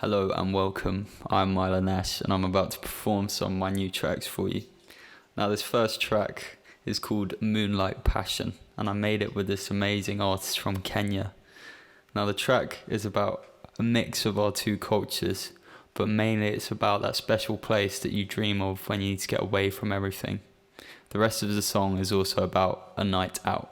Hello and welcome. I'm Milo Nash and I'm about to perform some of my new tracks for you. Now this first track is called Moonlight Passion and I made it with this amazing artist from Kenya. Now the track is about a mix of our two cultures, but mainly it's about that special place that you dream of when you need to get away from everything. The rest of the song is also about a night out.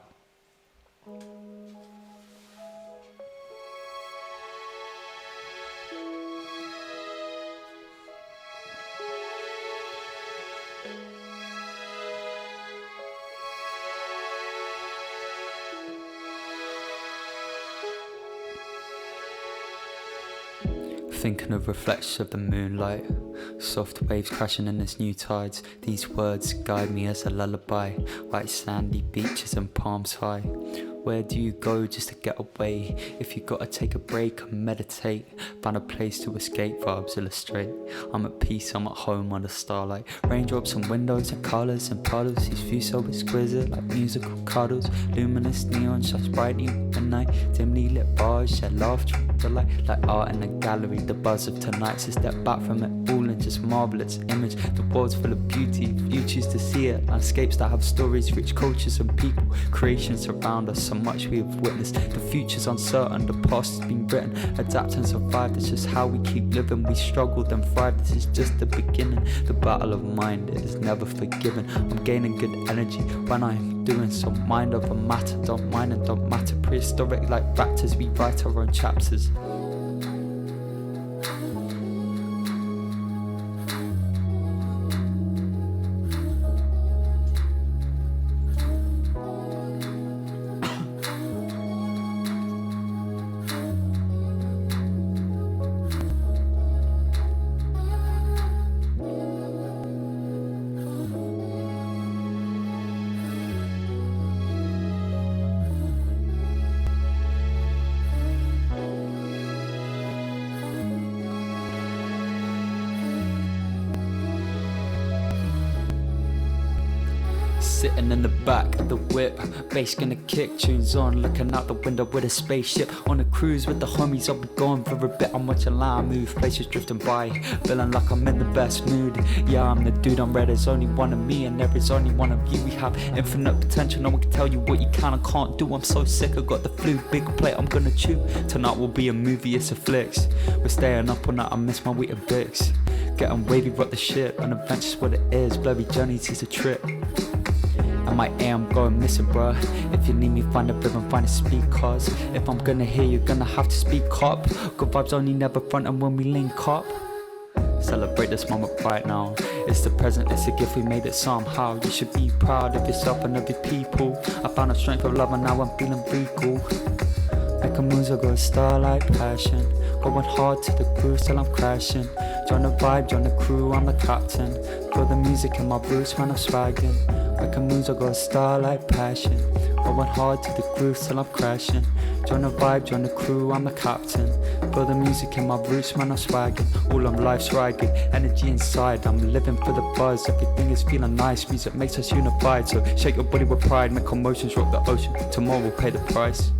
Thinking of reflections of the moonlight, soft waves crashing in this new tides. These words guide me as a lullaby, white sandy beaches and palms high. Where do you go just to get away? If you gotta take a break and meditate, find a place to escape, vibes illustrate. I'm at peace, I'm at home under starlight. Raindrops on windows and colours and puddles. These views so exquisite like musical cuddles. Luminous neon shines brightly in the night. Dimly lit bars shed laughter and delight. Like art in a gallery, the buzz of tonight. So step back from it all and just marvel its image. The world's full of beauty if you choose to see it. Landscapes that have stories, rich cultures and people. Creations around us, so much we have witnessed. The future's uncertain, the past has been written. Adapt and survive, that's just how we keep living. We struggle then thrive, this is just the beginning. The battle of mind, it is never forgiven. I'm gaining good energy when I'm doing so. Mind over matter, don't mind and don't matter. Prehistoric like raptors, we write our own chapters. Sitting in the back of the whip, bass gonna kick, tunes on, looking out the window with a spaceship. On a cruise with the homies, I'll be gone for a bit. I'm watching line move, places drifting by, feeling like I'm in the best mood. Yeah, I'm the dude, I'm red, there's only one of me and there is only one of you. We have infinite potential, no one can tell you what you can and can't do. I'm so sick, I got the flu, big plate I'm gonna chew. Tonight will be a movie, it's a flicks. We're staying up all night, I miss my wheat and Bix. Getting wavy, rock the ship, an adventure's what it is. Blurry journeys, it's a trip. And my AM going missing, bruh. If you need me, find a rhythm, find a speakers. If I'm gonna hear you, gonna have to speak up. Good vibes only never front and when we link up. Celebrate this moment right now. It's the present, it's a gift, we made it somehow. You should be proud of yourself and of your people. I found a strength of love and now I'm feeling regal. Making moves, I got a starlight passion. Going hard to the groove till I'm crashing. Join the vibe, join the crew, I'm the captain. Feel the music in my boots when I'm swagging. Making moves, I got a starlight passion. Going hard to the groove till I'm crashing. Join the vibe, join the crew, I'm the captain. Feel the music in my roots when I'm swagging. All I'm life's riding, energy inside. I'm living for the buzz, everything is feeling nice. Music makes us unified, so shake your body with pride. Make commotions, rock the ocean, tomorrow we'll pay the price.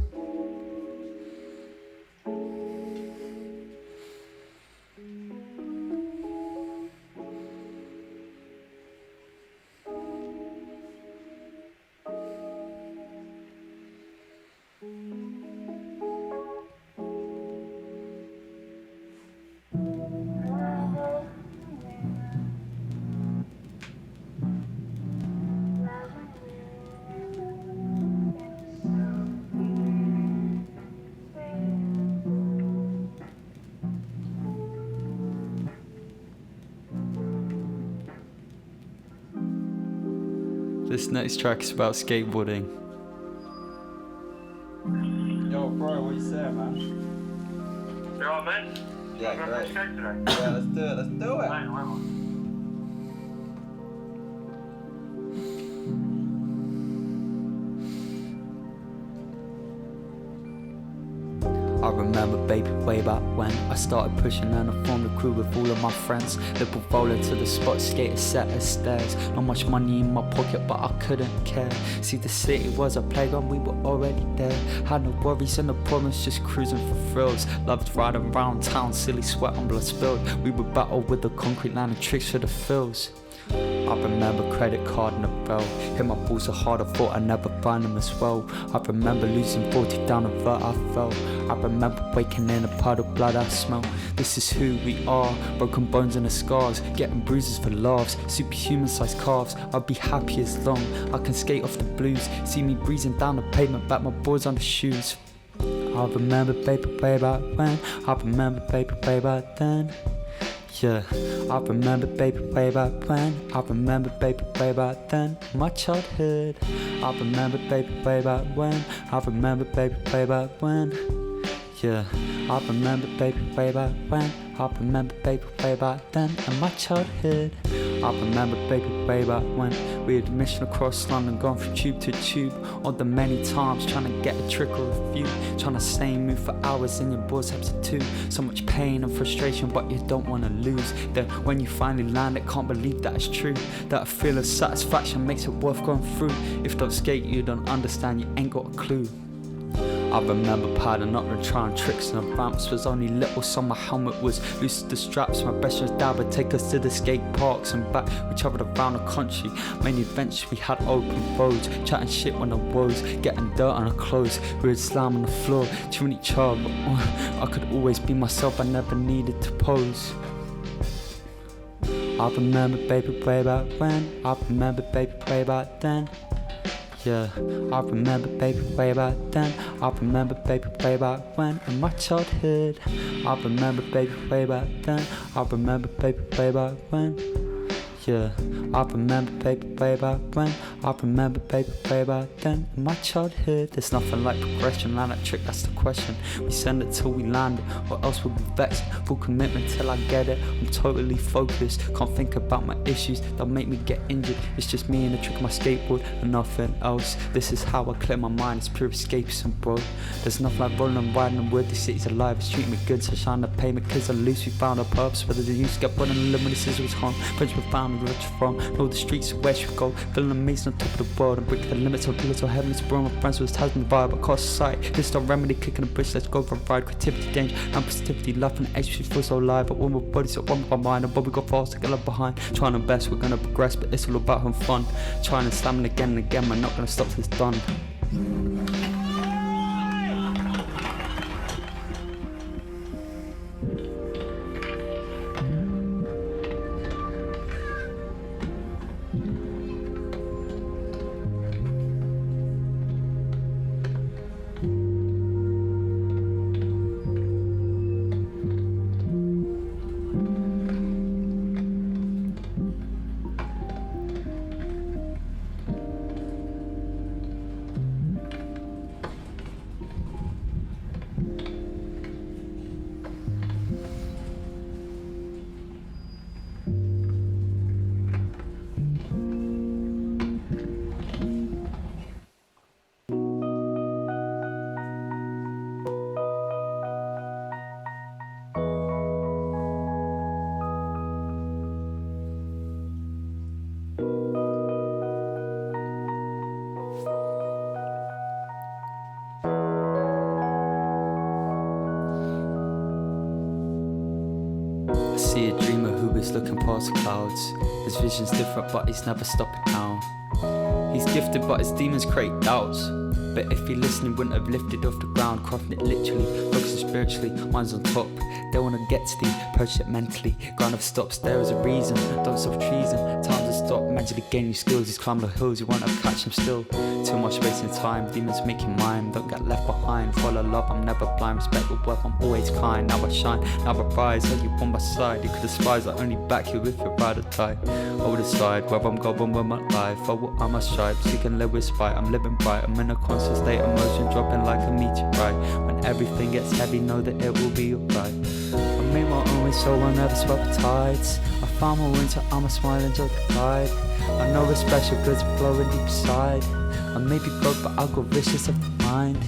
This next track is about skateboarding. Yo, bro, what you saying, man? You alright, mate? Yeah, You great. skate today? Yeah, let's do it, let's do it. Mate, where am I I remember, baby, way back when I started pushing and I formed a crew with all of my friends. Little rolling to the spot, skated set as stairs. Not much money in my pocket, but I couldn't care. See, the city was a playground, we were already there. Had no worries and no problems, just cruising for thrills. Loved riding around town, silly sweat and blood spilled. We would battle with the concrete line and tricks for the fills. I remember credit card and a bell. Hit my balls so hard I thought I'd never find them as well. I remember losing 40 down a vert I fell. I remember waking in a puddle of blood I smell. This is who we are, broken bones and the scars. Getting bruises for laughs, superhuman sized calves. I'll be happy as long I can skate off the blues. See me breezing down the pavement, back my boards on the shoes. I remember, baby, way back when. I remember, baby, way back then. Yeah, I remember, baby, way back when. I remember, baby, way back then. My childhood. I remember, baby, way back when. I remember, baby, way back when. Yeah, I remember, baby, way back when. I remember, baby, way back then. And my childhood. I remember, baby, way back when we had mission across London, gone from tube to tube. All the many times trying to get a trick or a few, trying to stay move for hours in your boards up to 2. So much pain and frustration, but you don't want to lose. Then when you finally land it, can't believe that it's true. That feel of satisfaction makes it worth going through. If you don't skate, you don't understand, you ain't got a clue. I remember padding up and trying tricks and the ramps was only little, so my helmet was loose to the straps. My best friend's dad would take us to the skate parks and back. We travelled around the country, many adventures we had open roads, chatting shit on the woes, getting dirt on our clothes. We would slam on the floor, chewing each other. I could always be myself, I never needed to pose. I remember, baby, way back when. I remember, baby, way back then. Yeah, I remember, baby, way back then. I remember, baby, way back when. In my childhood. I remember, baby, way back then. I remember, baby, way back when. Yeah, I remember, baby, way back when. I remember, baby, way back then. In my childhood. There's nothing like progression, land that trick, that's the question. We send it till we land it, or else we'll be vexed. Full commitment till I get it, I'm totally focused. Can't think about my issues, they'll make me get injured. It's just me and the trick of my skateboard and nothing else. This is how I clear my mind, it's pure escapism, bro. There's nothing like rolling and riding and word, this city's alive. It's treating me good, so shine the payment, cause at least we found our purpose. Whether the youth get born in the limit, this is what's home. Friends we found, where it's from. Know the streets of where she go. Feeling amazing on top of the world and break the limits of people so heaven is bro. My friends was tasking the vibe across society. This don't remedy, kicking the bridge, let's go for a ride. Creativity, danger, and positivity, laughing at edge, we feel so alive. But when my body's up, one with my mind, and but we go fast, together behind. Trying our best, we're gonna progress, but it's all about having fun. Trying and slamming again and again, we're not gonna stop till it's done. See a dreamer who is looking past the clouds. His vision's different, but he's never stopping now. He's gifted, but his demons create doubts. But if he listened, he wouldn't have lifted off the ground. Crafting it literally, focusing spiritually, minds on top. They wanna get to the approach it mentally. Grind never stops, there is a reason. Don't stop treason, time to stop. Mentally gain new skills, he's climbing the hills, you won't have catch him still. Too much wasting time, demons make you mine. Don't get left behind, follow love, I'm never blind. Respect the worth, I'm always kind. Now I shine, now I rise, held you on my side. You could despise, I only back you if you ride or die. I will decide where I'm going with my life. For what are my stripes, you can live with spite. I'm living bright, I'm in a constant state, emotion dropping like a meteorite. When everything gets heavy, know that it will be alright. I made my own way, so I'll never swap the tides. I found my winter, I'm a smile, enjoy the ride. I know it's special, cause it's blowing deep inside. I may be broke, but I'll go vicious of the mind.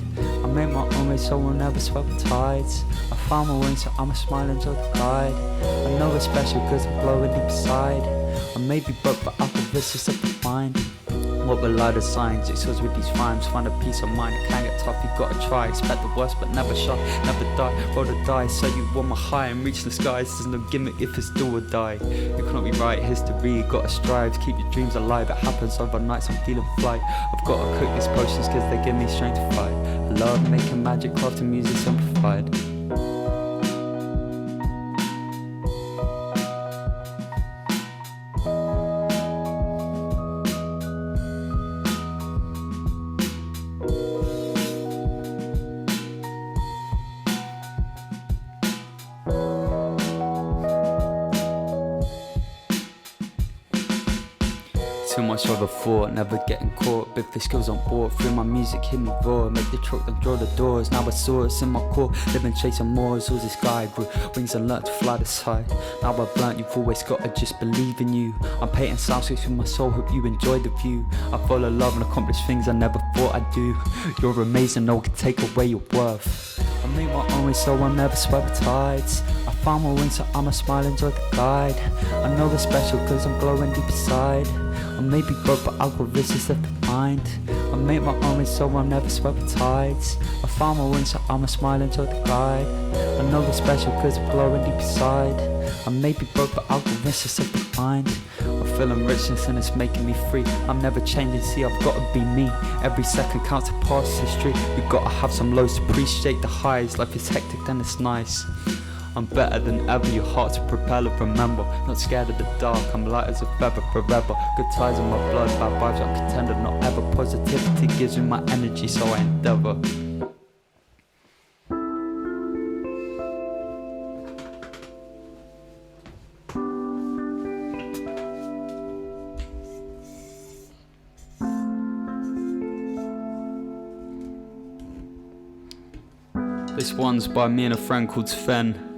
I make my own way so I'll never sweat the tides. I found my wings so I'm a smiling to the guide. I know it's special cause I'm glowing deep inside. I may be broke but I can resist at the mind. What will lie the signs? It says with these rhymes, find a peace of mind. It can get tough, you gotta try. Expect the worst but never shy, never die. Roll the dice, so you want my high and reach the skies. There's no gimmick if it's do or die. You cannot rewrite history, you gotta strive. Keep your dreams alive, it happens overnight, so I'm feeling flight. I've gotta cook these potions cause they give me strength to fight. I love making magic, crafting music simplified. Too much of a thought, never getting caught. Big fish skills on board, through my music hit me raw. Make the truck then draw the doors. Now I saw it's in my core, living chasing more. As the sky grew wings and learnt to fly this high. Now I've learnt you've always gotta just believe in you. I'm painting soundscapes with my soul, hope you enjoy the view. I follow love and accomplish things I never thought I'd do. You're amazing, no one can take away your worth. I make my own way so I'll never sweat the tides. I found my wings so I'm a smiling to the guide. I know it's special cause I'm glowing deep inside. I may be broke but I'll go resist at the mind. I make my own way so I'll never sweat the tides. I found my wings so I'm a smiling to the guide. I know it's special cause I'm glowing deep inside. I may be broke but I'll go resist at the mind. I'm feeling richness and it's making me free. I'm never changing, see I've gotta be me. Every second counts to pass history. You gotta have some lows to appreciate the highs. Life is hectic then it's nice. I'm better than ever, your heart's a propeller, remember. Not scared of the dark, I'm light as a feather forever. Good ties in my blood, bad vibes are contender, not ever. Positivity gives me my energy, so I endeavor. This one's by me and a friend called Sven.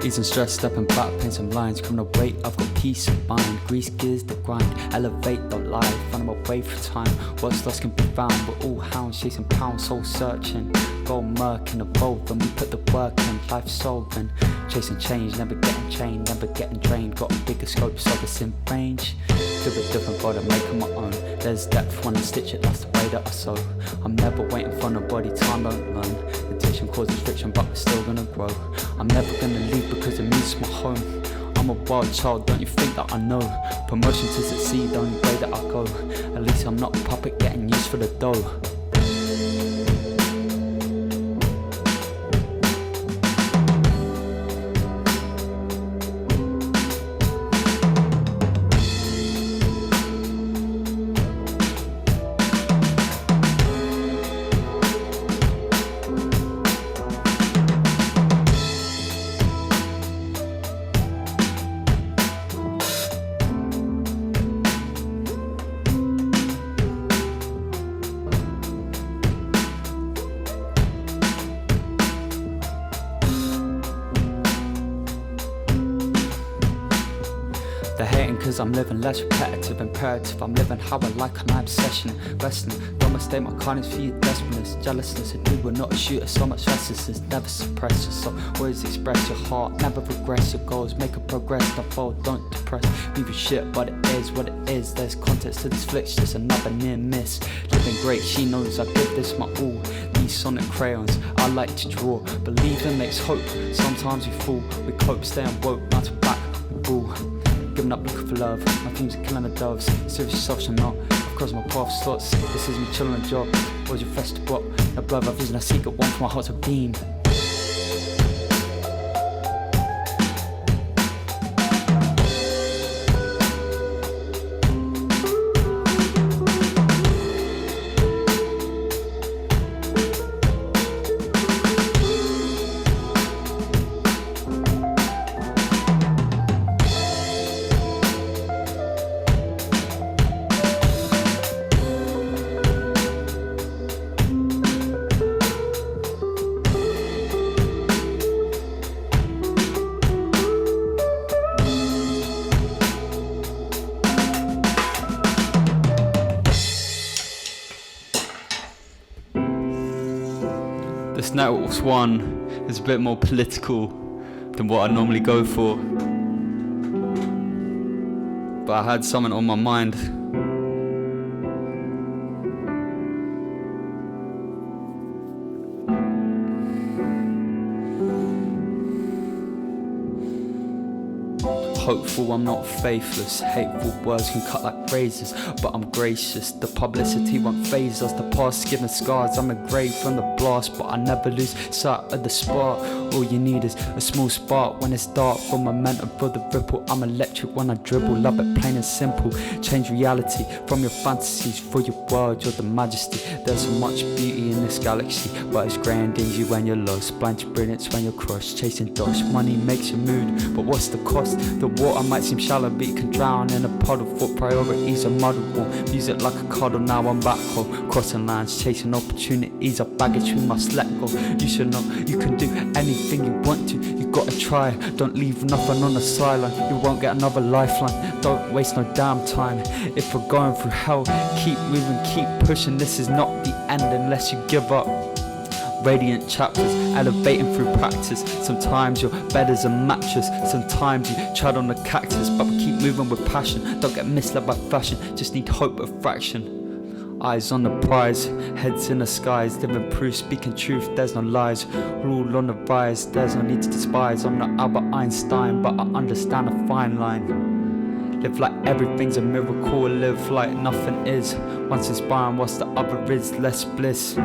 Easing stress, stepping back, paint some lines. Criminal weight, I've got peace of mind. Grease gears the grind, elevate, don't lie. Find my way through time, what's lost can be found. We're all hounds, chasing pounds, soul searching. Gold murk and evolving, we put the work in, life solving. Chasing change, never getting chained, never getting drained. Got a bigger scope, so it's in range. Feel a different, gotta make it my own. There's depth when I stitch it, that's the way that I sew. I'm never waiting for nobody, time don't learn. Addiction causes friction, but we're still gonna grow. I'm never gonna leave because it means my home. I'm a wild child, don't you think that I know? Promotion to succeed, the only way that I go. At least I'm not a puppet getting used for the dough. I'm living less repetitive, imperative. I'm living how I like and I'm obsession, wrestling. Don't mistake my kindness for your desperateness, jealousness. A dude will not a shooter, so much restlessness. Never suppress yourself, always express your heart. Never regress your goals, make a progress, don't fall, don't depress. Leave your shit, but it is what it is. There's context to this flick's just another near miss. Living great, she knows I give this my all. These sonic crayons, I like to draw. Believing makes hope, sometimes we fall. We cope, stay on woke, bounce back, we ball. Giving up looking for love, my themes are killing the doves. Serious yourself shall not, I've crossed my path slots. This is me chilling a job, where's your flesh to pop? No blood, I've vision, I seek it, one for my heart to beam. This next one is a bit more political than what I normally go for, but I had something on my mind. Hopeful, I'm not faithless. Hateful words can cut like razors, but I'm gracious. The publicity won't phase us. The past skin and scars, I'm engraved from the blast, but I never lose sight of the spark. All you need is a small spark when it's dark. For momentum for the ripple, I'm electric when I dribble. Love it plain and simple. Change reality from your fantasies for your world. You're the majesty. There's so much beauty in this galaxy, but it's grey and dingy when you're lost. Blind to brilliance when you're crushed. Chasing dosh, money makes you mood, but what's the cost? The water might seem shallow, but you can drown in a puddle. For priorities are muddled. Music like a cuddle, now I'm back home. Crossing lines, chasing opportunities. Our baggage we must let go. You should know you can do anything you want to. You gotta try. Don't leave nothing on the sideline. You won't get another lifeline. Don't waste no damn time. If we're going through hell, keep moving, keep pushing. This is not the end unless you give up. Radiant chapters, elevating through practice. Sometimes your bed is a mattress, sometimes you tread on the cactus, but we keep moving with passion. Don't get misled by fashion, just need hope of fraction. Eyes on the prize, heads in the skies, living proof, speaking truth, there's no lies. Rule on the rise, there's no need to despise. I'm not Albert Einstein, but I understand a fine line. Live like everything's a miracle, live like nothing is. Once inspiring, what's the other is, less bliss.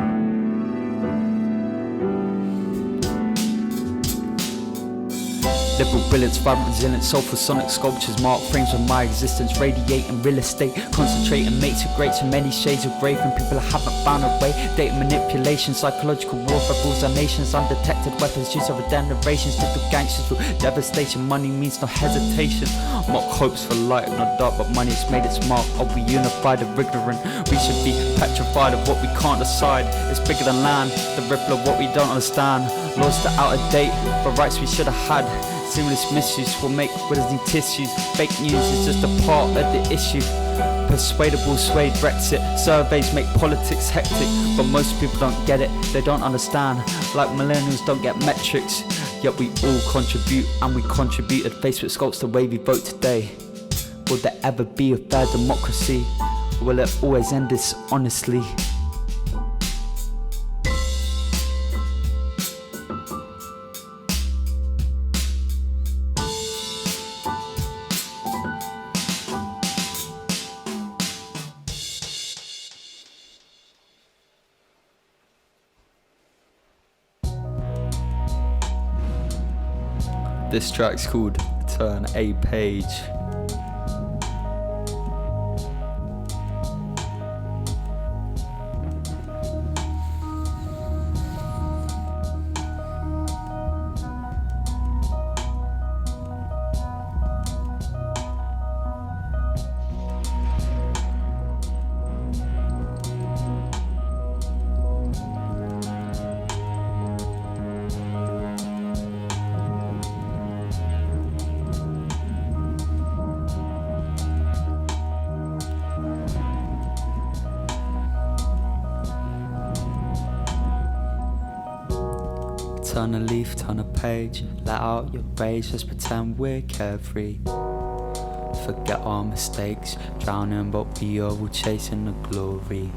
Liberal brilliance, vibrant resilience, soulful sonic sculptures, mark frames of my existence, radiating real estate, concentrating makes it great to many shades of grey from people I haven't found a way. Data manipulation, psychological warfare, rules our nations, undetected weapons used over generations, different gangsters through devastation. Money means no hesitation. Mock hopes for light, not dark, but money's made its mark. Are we unified or ignorant? We should be petrified of what we can't decide. It's bigger than land, the ripple of what we don't understand. Laws that out of date, but rights we should have had. Seamless misuse will make widows need tissues. Fake news is just a part of the issue. Persuadable, swayed Brexit. Surveys make politics hectic, but most people don't get it, they don't understand. Like millennials don't get metrics, yet we all contribute, and we contributed. Facebook sculpts the way we vote today. Will there ever be a fair democracy? Or will it always end dishonestly? This track's called Turn a Page. Turn a leaf, turn a page, let out your rage, just pretend we're carefree. Forget our mistakes, drowning but we are all chasing the glory.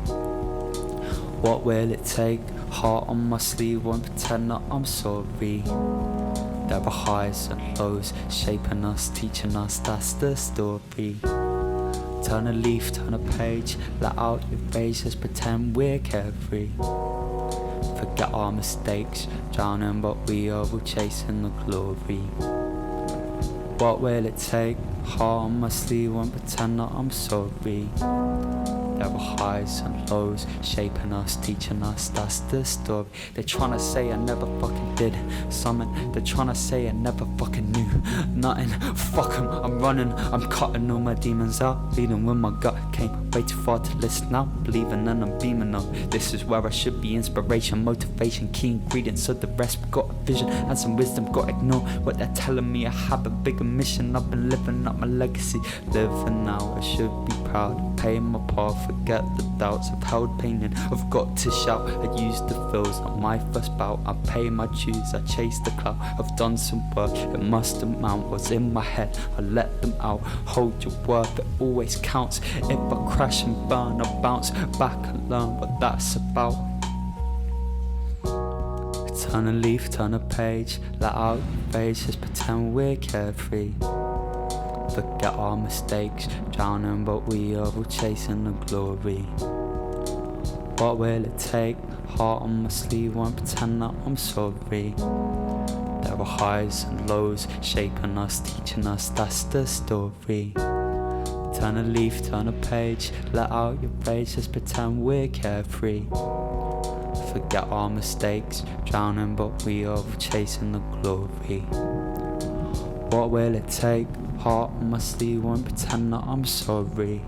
What will it take? Heart on my sleeve, won't pretend that I'm sorry. There are highs and lows, shaping us, teaching us, that's the story. Turn a leaf, turn a page, let out your rage, just pretend we're carefree. Forget our mistakes, drowning but we are all chasing the glory. What will it take? Heart on my sleeve, won't pretend that I'm sorry. There are highs and lows, shaping us, teaching us, that's the story. They're trying to say I never fucking did something. They're trying to say I never fucking knew nothing. Fuck 'em, I'm running, I'm cutting all my demons out. Leading when my gut came way too far to listen now. Believing and I'm beaming up. This is where I should be. Inspiration, motivation, key ingredients of the rest. We got a vision and some wisdom, got to ignore what they're telling me. I have a bigger mission, I've been living up my legacy. Living now, I should be proud, paying my part. Forget the doubts, I've held pain in, I've got to shout. I use the feels, not my first bout. I pay my dues, I chase the clout. I've done some work, it must amount. What's in my head, I let them out. Hold your worth, it always counts. If I crash and burn, I bounce back and learn what that's about. Turn a leaf, turn a page, let out your rage, just pretend we're carefree. Forget our mistakes, drowning but we are all chasing the glory. What will it take? Heart on my sleeve, won't pretend that I'm sorry. There are highs and lows, shaping us, teaching us, that's the story. Turn a leaf, turn a page, let out your rage, just pretend we're carefree. Forget our mistakes, drowning but we are all chasing the glory. What will it take? Heart on my sleeve, won't pretend that I'm sorry.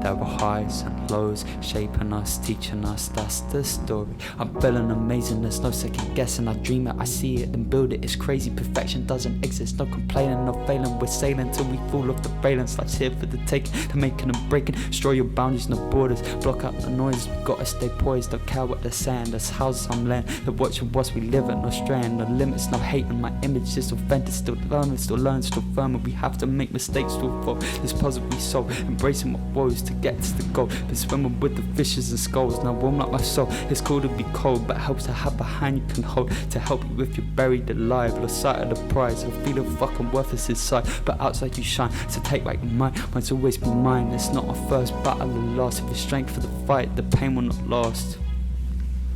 There are highs and lows, shaping us, teaching us, that's the story. I'm feeling amazing, there's no second guessing. I dream it, I see it, then build it. It's crazy, perfection doesn't exist. No complaining, no failing, we're sailing till we fall off the railings. Life's here for the taking, the making and breaking. Destroy your boundaries, no borders, block out the noise. We gotta stay poised, don't care what they're saying. That's houses I'm laying, they're watching what's we live in. No straying, no limits, no hating. My image is authentic, still learning, still firm. We have to make mistakes to fall. This puzzle we solve, embracing my woes to get to the goal. Been swimming with the fishes and skulls, now warm like my soul. It's cool to be cold, but helps to have a hand you can hold to help you if you're buried alive. Lost sight of the prize, or feeling fucking worthless inside, but outside you shine. So take back your mind, mine's always be mine. It's not our first battle, the last. If the strength for the fight, the pain will not last.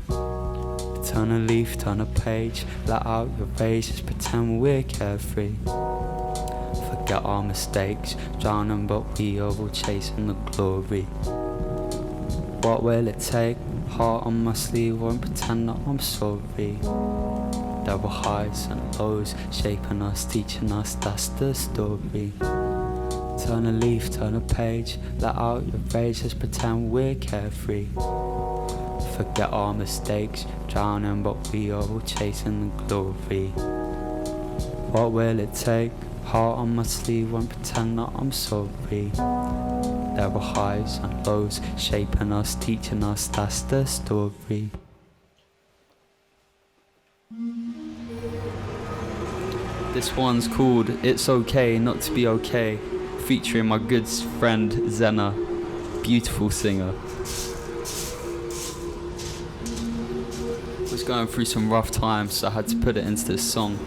Turn a leaf, turn a page, let out your rage, just pretend we're carefree. Forget our mistakes, drowning but we are all chasing the glory. What will it take? Heart on my sleeve, won't pretend that I'm sorry. There were highs and lows, shaping us, teaching us, that's the story. Turn a leaf, turn a page, let out your rage, just pretend we're carefree. Forget our mistakes, drowning but we are all chasing the glory. What will it take? Heart on my sleeve, won't pretend that I'm sorry. There are highs and lows, shaping us, teaching us, that's the story. This one's called It's Okay Not to Be Okay, featuring my good friend Zena, beautiful singer. Was going through some rough times, so I had to put it into this song.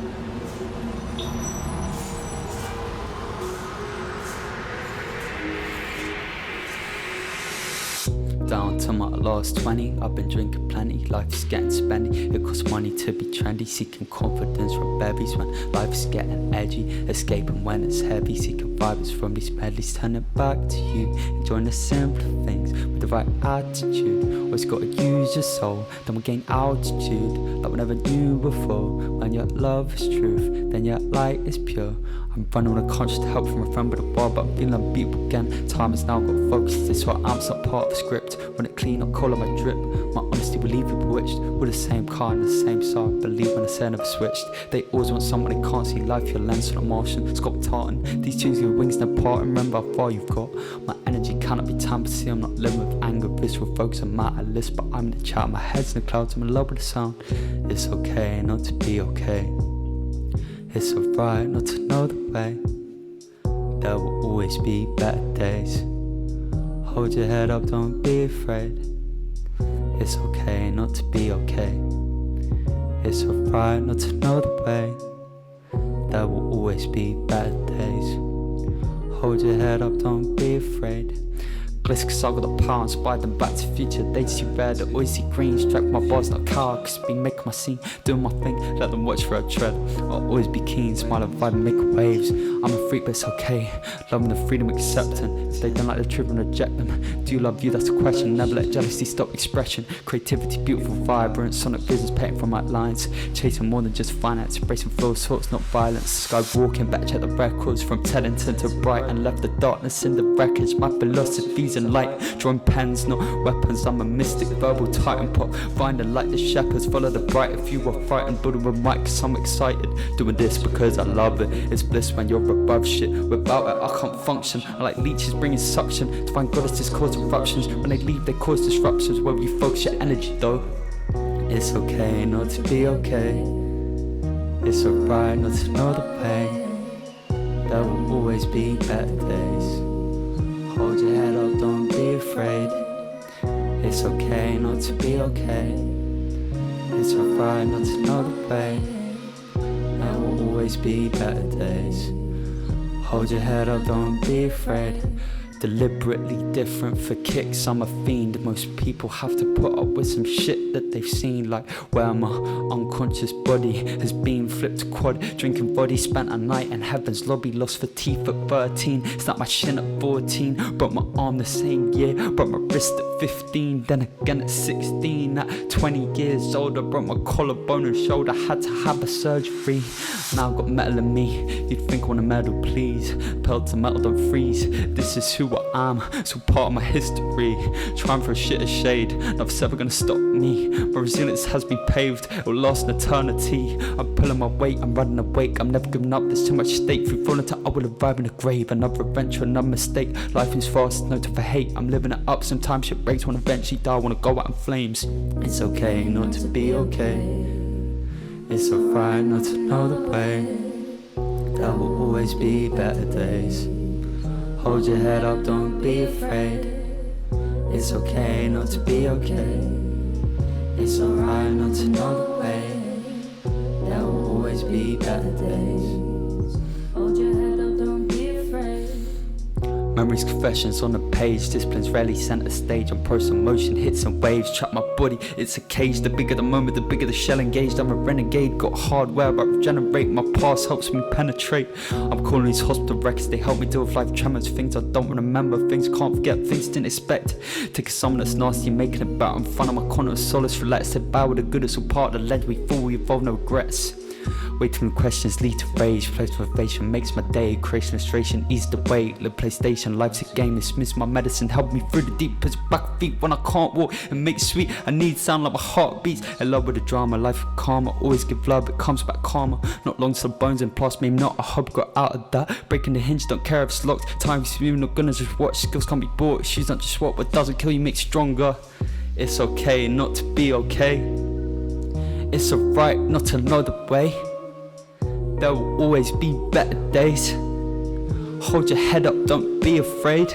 Down to my last 20, I've been drinking plenty. Life is getting spendy, it costs money to be trendy. Seeking confidence from berries when life is getting edgy. Escaping when it's heavy, seeking vibes from these medleys. Turn it back to you, enjoying the simple things with the right attitude. Always gotta use your soul, then we'll gain altitude like we never knew before. When your love is truth, then your light is pure. I'm running on a conscious help from a friend with a bar, but I'm feeling unbeatable again. Time has now got focused, this what I'm not part of the script. When it clean, I'll call on my drip. My honesty will leave you bewitched. We're the same car and the same star. Believe when I say I never switched. They always want someone they can't see life, your lens on a Martian. Scott tartan, these tunes your wings no part. Remember how far you've got. My energy cannot be tampered. See, I'm not living with anger, visceral focus, I'm out of list, but I'm in the chat. My head's in the clouds, I'm in love with the sound. It's okay not to be okay. It's alright not to know the way. There will always be better days. Hold your head up, don't be afraid. It's okay not to be okay. It's alright not to know the way. There will always be better days. Hold your head up, don't be afraid. Bliss, cause I got the power, inspired them back to future. They see red, I always see green. Strike my bars like cow, cause be making my scene, doing my thing, let them watch for a tread. I'll always be keen, smile and vibe and make waves. I'm a freak but it's okay, loving the freedom, accepting. If they don't like the truth and reject them. Do you love you, that's the question. Never let jealousy stop expression. Creativity, beautiful, vibrant, sonic visions painting from my lines. Chasing more than just finance, embracing flow thoughts, not violence. Skywalking, back check the records, from Teddington to Brighton. Left the darkness in the wreckage, my philosophies and light. Drawing pens, not weapons, I'm a mystic, verbal titan pop. Find the light, the shepherds, follow the bright. If you are frightened, building a mic, cause I'm excited. Doing this because I love it. It's bliss when you're above shit. Without it, I can't function. I like leeches bringing suction. To find goddesses cause eruptions. When they leave, they cause disruptions. Where you focus your energy though. It's okay not to be okay. It's alright not to know the pain. There will always be better days. Hold your head up, don't be afraid. It's okay not to be okay. It's alright not to know the pain. There will always be better days. Hold your head up, don't be afraid. Deliberately different for kicks, I'm a fiend. Most people have to put up with some shit that they've seen. Like where my unconscious body has been flipped quad. Drinking body, spent a night in heaven's lobby. Lost for teeth at 13, snapped my shin at 14. Broke my arm the same year, broke my wrist at 15. Then again at 16, at 20 years old I broke my collarbone and shoulder, had to have a surgery. Now I've got metal in me, you'd think I want a medal please. Pelt to metal, don't freeze. This is who I am, it's all part of my history. Trying for a shit of shade, nothing's ever gonna stop me. My resilience has been paved, it will last an eternity. I'm pulling my weight, I'm running awake, I'm never giving up, there's too much stake. Free falling to I will arrive in the grave. Another adventure, another mistake. Life is fast, no time for hate. I'm living it up, sometimes shit breaks. Wanna eventually die, wanna go out in flames. It's okay not to be okay. It's alright not to know the way. There will always be better days. Hold your head up, don't be afraid. It's okay not to be okay. It's alright not to know the way. There will always be better days. Hold your head up, don't be afraid. Memories, confessions on the page. Discipline's rarely centre stage. I'm pro motion, hits and waves. Trap my body, it's a cage. The bigger the moment, the bigger the shell engaged. I'm a renegade, got hardware, but regenerate. My past helps me penetrate. I'm calling these hospital records, they help me deal with life tremors. Things I don't remember, things can't forget, things didn't expect. Take someone that's nasty, making it better. In front of my corner of solace, relax, they bow with the good, it's all part of the ledge. We fall, we evolve, no regrets. Waiting for questions lead to rage. Place motivation makes my day. Creation illustration ease the way. Live PlayStation, life's a game. Dismiss my medicine, help me through the deep. Puts back feet when I can't walk and make sweet. I need sound like my heart beats. In love with the drama, life of karma. Always give love, it comes back karma. Not long till the bones and plus maybe not. I hope got out of that. Breaking the hinge, don't care if it's locked. Time smooth, not gonna just watch. Skills can't be bought. Shoes don't just swap. What doesn't kill you makes stronger. It's okay not to be okay. It's alright not to know the way. There will always be better days. Hold your head up, don't be afraid.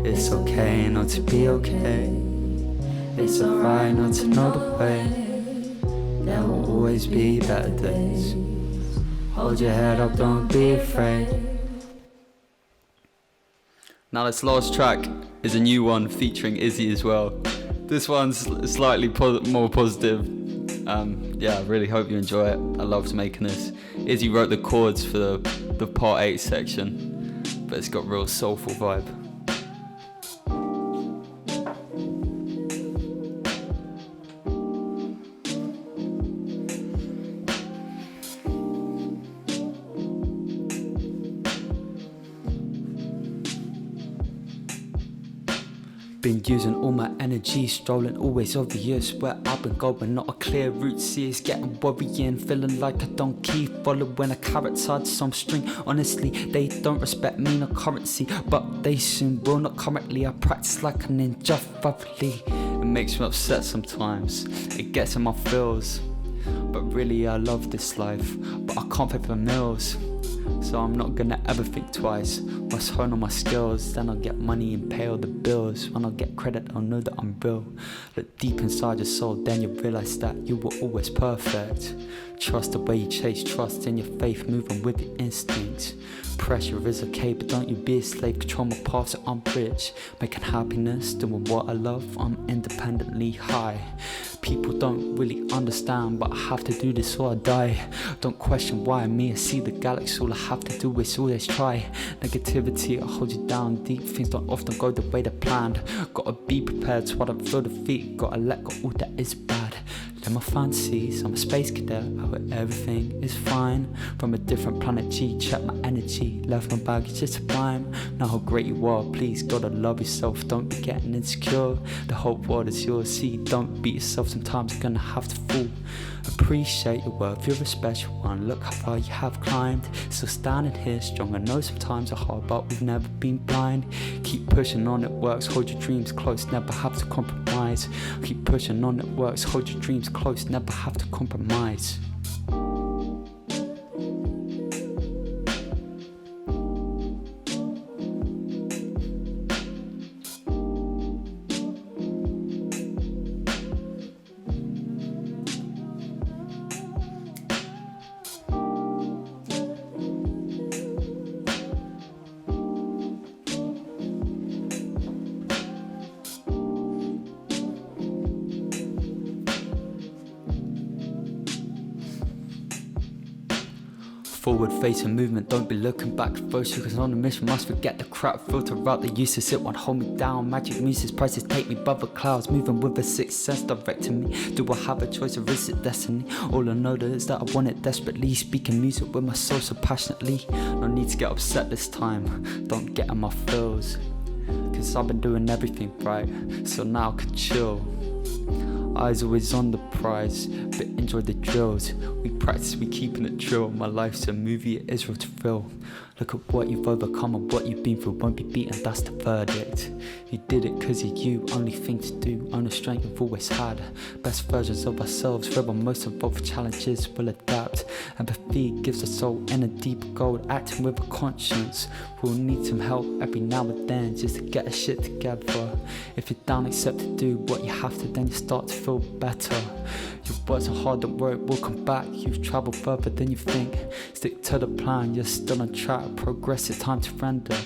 It's okay not to be okay. It's alright not to know the way. There will always be better days. Hold your head up, don't be afraid. Now this last track is a new one featuring Izzy as well. This one's slightly more positive. Yeah, I really hope you enjoy it. I loved making this. Izzy wrote the chords for the part 8 section, but it's got real soulful vibe. Been using all my energy, strolling always obvious. Where I've been going, not a clear route. See, it's getting worrying, feeling like a donkey, following a carrot tied to some string. Honestly, they don't respect me, no currency, but they soon will. Not currently, I practice like a ninja thoroughly. It makes me upset sometimes, it gets in my feels. But really I love this life, but I can't pay for meals. So I'm not gonna ever think twice. Must hone on my skills, then I'll get money and pay all the bills. When I get credit, I'll know that I'm real. Look deep inside your soul, then you realize that you were always perfect. Trust the way you chase, trust in your faith, moving with your instincts. Pressure is okay, but don't you be a slave. Control my path so I'm rich, making happiness, doing what I love, I'm independently high. People don't really understand, but I have to do this or I die. Don't question why me, I see the galaxy. All I have to do is always try. Negativity, I hold you down deep. Things don't often go the way they're planned. Gotta be prepared so I don't feel defeat. Gotta let go all that is bad. Let my fantasies, I'm a space cadet out where everything is fine. From a different planet G, check my energy. Left my baggage just sublime. Know how great you are, please gotta love yourself. Don't be getting insecure, the whole world is yours. See, don't beat yourself, sometimes you're gonna have to fall. Appreciate your worth, you're a special one. Look how far you have climbed. Still standing here strong. I know sometimes are hard, but we've never been blind. Keep pushing on, it works. Hold your dreams close, never have to compromise. Keep pushing on, it works. Hold your dreams close, never have to compromise. Forward facing movement, don't be looking back. Focus on the mission, must forget the crap. Filter out the useless, it won't hold me down. Magic muses, prices take me above the clouds. Moving with a sixth sense directing me. Do I have a choice or is it destiny? All I know is that I want it desperately. Speaking music with my soul so passionately. No need to get upset this time, don't get in my feels. Cause I've been doing everything right, so now I can chill. Eyes always on the prize, but enjoy the drills. We practice, we keeping it true. My life's a movie, it is real to thrill. Look at what you've overcome and what you've been through. Won't be beaten, that's the verdict. You did it cause of you, only thing to do, only strength we've always had. Best versions of ourselves, rebel most of both challenges will adapt. Empathy gives us soul in a deep gold, acting with a conscience. We'll need some help every now and then just to get a shit together. If you're down, accept to do what you have to, then you start to feel better. Your words are hard, don't worry, we'll come back. You've travelled further than you think. Stick to the plan, you're still on track. Progress, it's time to render.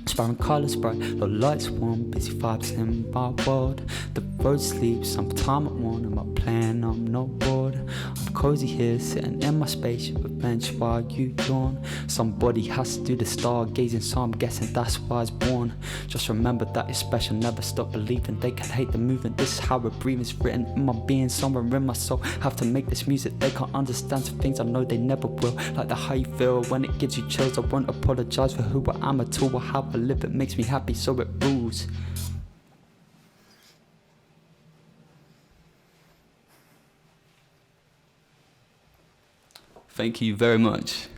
Inspiring colours bright, low lights warm, busy vibes in my world. The road sleeps, I'm time at one, I'm not playing, I'm not bored. I'm cozy here, sitting in my spaceship, a bench while you yawn. Somebody has to do the stargazing, so I'm guessing that's why I was born. Just remember that you're special, never stop believing. They can hate the movement, this is how we're breathing. It's written in my being, somewhere in my soul. Have to make this music, they can't understand some things I know they never will. Like the how you feel when it gives you chills. I won't apologise for who I am at all, or how I live, it makes me happy, so it rules. Thank you very much.